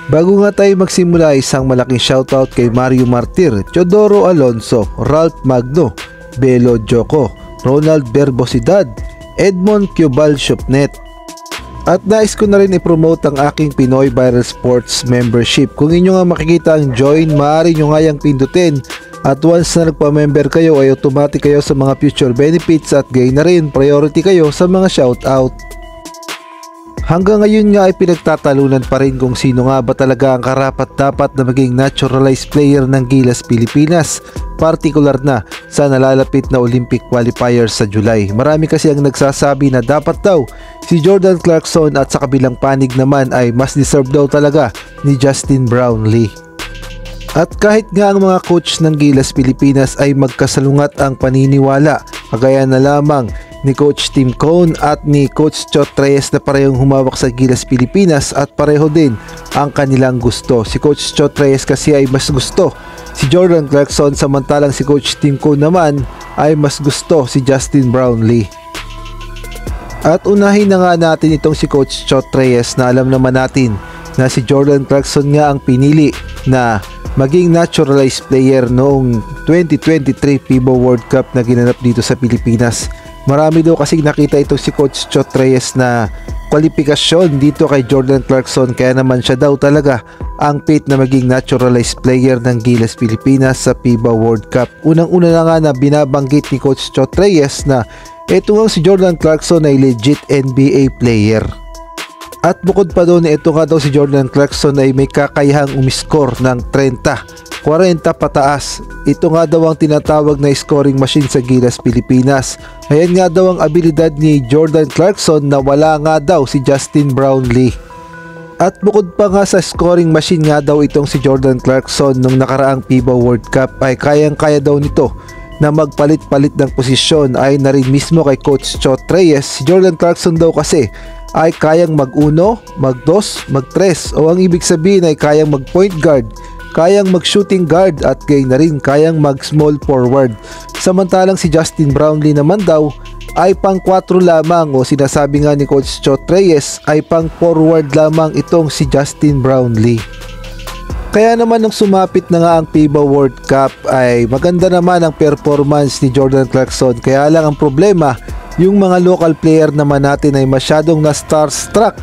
Bago nga tayo magsimula, isang malaking shoutout kay Mario Martir, Teodoro Alonso, Ralph Magno, Belo Joco, Ronald Berbosidad, Edmond Cubal Shopnet. At nais ko na rin i-promote ang aking Pinoy Viral Sports membership. Kung inyo nga makikita ang join, maaari nyo nga yung pindutin. At once na nagpa-member kayo ay automatic kayo sa mga future benefits at gain na rin priority kayo sa mga shoutout. Hanggang ngayon nga ay pinagtatalunan pa rin kung sino nga ba talaga ang karapat-dapat na maging naturalized player ng Gilas Pilipinas, partikular na sa nalalapit na Olympic qualifiers sa July. Marami kasi ang nagsasabi na dapat daw si Jordan Clarkson at sa kabilang panig naman ay mas deserve daw talaga ni Justin Brownlee. At kahit nga ang mga coach ng Gilas Pilipinas ay magkasalungat ang paniniwala, kagaya na lamang ni Coach Tim Cone at ni Coach Chot Reyes na parehong humawak sa Gilas Pilipinas at pareho din ang kanilang gusto. Si Coach Chot Reyes kasi ay mas gusto si Jordan Clarkson, samantalang si Coach Tim Cone naman ay mas gusto si Justin Brownlee. At unahin na nga natin itong si Coach Chot Reyes na alam naman natin na si Jordan Clarkson nga ang pinili na maging naturalized player noong 2023 FIBA World Cup na ginanap dito sa Pilipinas. Marami daw kasing nakita itong si Coach Chot Reyes na kwalifikasyon dito kay Jordan Clarkson, kaya naman siya daw talaga ang fit na maging naturalized player ng Gilas Pilipinas sa FIBA World Cup. Unang-una na nga na binabanggit ni Coach Chot Reyes na ito nga si Jordan Clarkson ay legit NBA player. At bukod pa doon, ito nga daw si Jordan Clarkson ay may kakayahang umiscore ng 30, 40 pataas. Ito nga daw ang tinatawag na scoring machine sa Gilas Pilipinas. Ayan nga daw ang abilidad ni Jordan Clarkson na wala nga daw si Justin Brownlee. At bukod pa nga sa scoring machine nga daw itong si Jordan Clarkson nung nakaraang FIBA World Cup ay kayang-kaya daw nito na magpalit-palit ng posisyon. Ay na rin mismo kay Coach Chot Reyes, si Jordan Clarkson daw kasi ay kayang mag-1, mag-2, mag-3 o ang ibig sabihin ay kayang mag-point guard, kayang mag-shooting guard at gayon na rin kayang mag-small forward. Samantalang si Justin Brownlee naman daw ay pang 4 lamang, o sinasabi nga ni Coach Chot Reyes ay pang forward lamang itong si Justin Brownlee. Kaya naman nung sumapit na nga ang FIBA World Cup ay maganda naman ang performance ni Jordan Clarkson, kaya lang ang problema, yung mga local player naman natin ay masyadong na starstruck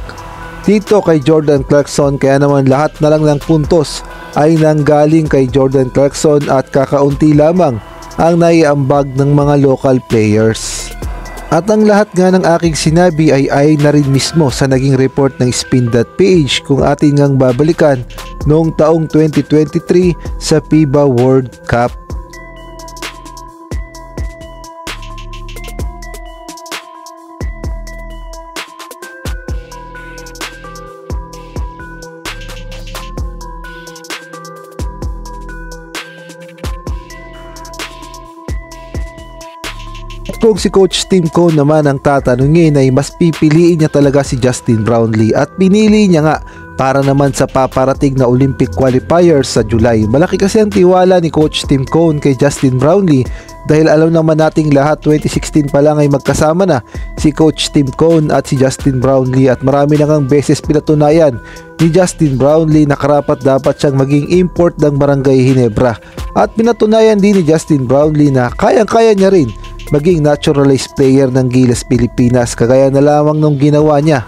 dito kay Jordan Clarkson, kaya naman lahat na lang ng puntos ay nanggaling kay Jordan Clarkson at kakaunti lamang ang naiambag ng mga local players. At ang lahat nga ng aking sinabi ay na rin mismo sa naging report ng Spin.ph kung atin ngang babalikan noong taong 2023 sa FIBA World Cup. At kung si Coach Tim Cone naman ang tatanungin ay mas pipiliin niya talaga si Justin Brownlee at pinili niya nga para naman sa paparating na Olympic qualifiers sa July. Malaki kasi ang tiwala ni Coach Tim Cone kay Justin Brownlee dahil alam naman nating lahat 2016 pa lang ay magkasama na si Coach Tim Cone at si Justin Brownlee at marami na ngang beses pinatunayan ni Justin Brownlee na karapat dapat siyang maging import ng Barangay Ginebra at pinatunayan din ni Justin Brownlee na kayang-kaya niya rin maging naturalized player ng Gilas Pilipinas, kagaya na lamang nung ginawa niya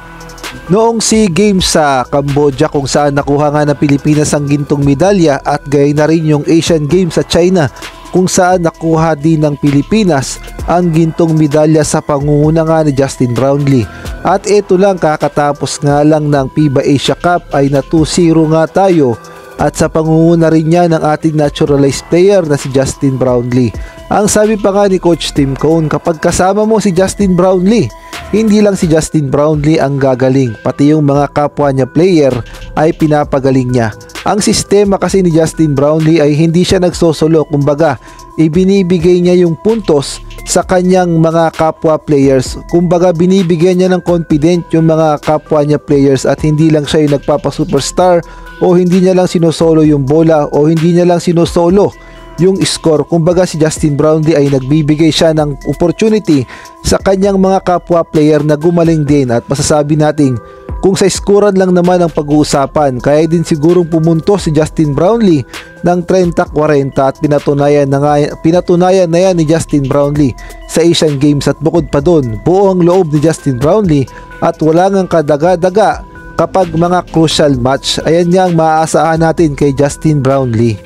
noong SEA Games sa Cambodia kung saan nakuha nga ng Pilipinas ang gintong medalya at gaya na rin yung Asian Games sa China kung saan nakuha din ng Pilipinas ang gintong medalya sa pangunguna nga ni Justin Brownlee. At ito lang, kakatapos nga lang ng FIBA Asia Cup ay na 2-0 nga tayo at sa pangunguna rin niya ng ating naturalized player na si Justin Brownlee. Ang sabi pa nga ni Coach Tim Cone, kapag kasama mo si Justin Brownlee, hindi lang si Justin Brownlee ang gagaling, pati yung mga kapwa niya player ay pinapagaling niya. Ang sistema kasi ni Justin Brownlee ay hindi siya nagsosolo, kumbaga ibinibigay niya yung puntos sa kanyang mga kapwa players. Kumbaga binibigyan niya ng confident yung mga kapwa niya players at hindi lang siya yung nagpapa-superstar o hindi niya lang sinosolo yung bola o hindi niya lang sinosolo yung score. Kumbaga si Justin Brownlee ay nagbibigay siya ng opportunity sa kanyang mga kapwa player na gumaling din at masasabi nating Kung sa skuran lang naman ang pag-uusapan, kaya din sigurong pumunto si Justin Brownlee ng 30-40 at pinatunayan na yan ni Justin Brownlee sa Asian Games. At bukod pa doon, buo ang loob ni Justin Brownlee at wala ngang kadaga-daga kapag mga crucial match. Ayan nga ang maaasahan natin kay Justin Brownlee.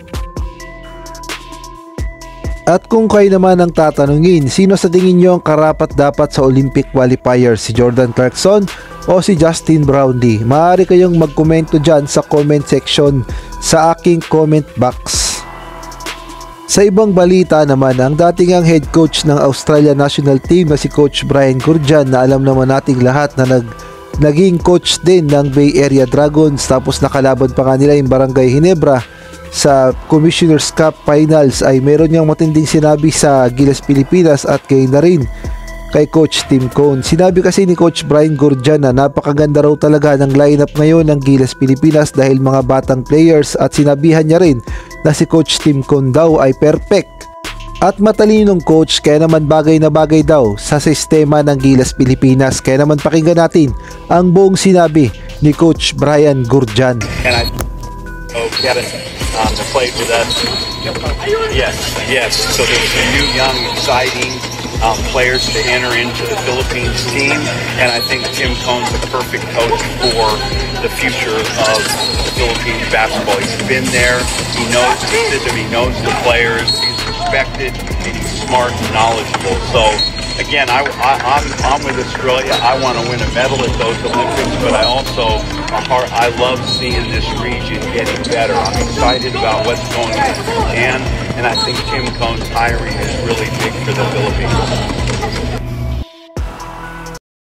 At kung kayo naman ang tatanungin, sino sa tingin nyo ang karapat-dapat sa Olympic qualifier, si Jordan Clarkson o si Justin Brownlee? Maaari kayong magkomento dyan sa comment section sa aking comment box. Sa ibang balita naman, ang dating ang head coach ng Australia national team na si Coach Brian Goorjian, na alam naman nating lahat na naging coach din ng Bay Area Dragons, tapos nakalaban pa nga nila yung Barangay Ginebra sa Commissioner's Cup Finals, ay meron niyang matinding sinabi sa Gilas Pilipinas at kay na rin kay Coach Tim Cone. Sinabi kasi ni Coach Brian Goorjian na napakaganda raw talaga ng lineup ngayon ng Gilas Pilipinas dahil mga batang players, at sinabihan niya rin na si Coach Tim Cone daw ay perfect at matalinong coach, kaya naman bagay na bagay daw sa sistema ng Gilas Pilipinas. Kaya naman pakinggan natin ang buong sinabi ni Coach Brian Goorjian. To play with us. Yes. So there's some new, young, exciting players to enter into the Philippines team, and I think Tim Cone's the perfect coach for the future of Philippines basketball. He's been there. He knows the system. He knows the players. He's respected, and he's smart and knowledgeable. So again, I'm with Australia. I want to win a medal at those Olympics, but I also I love seeing this region getting better. I'm excited about what's going on in Japan, and I think Tim Cone's hiring is really big for the Philippines.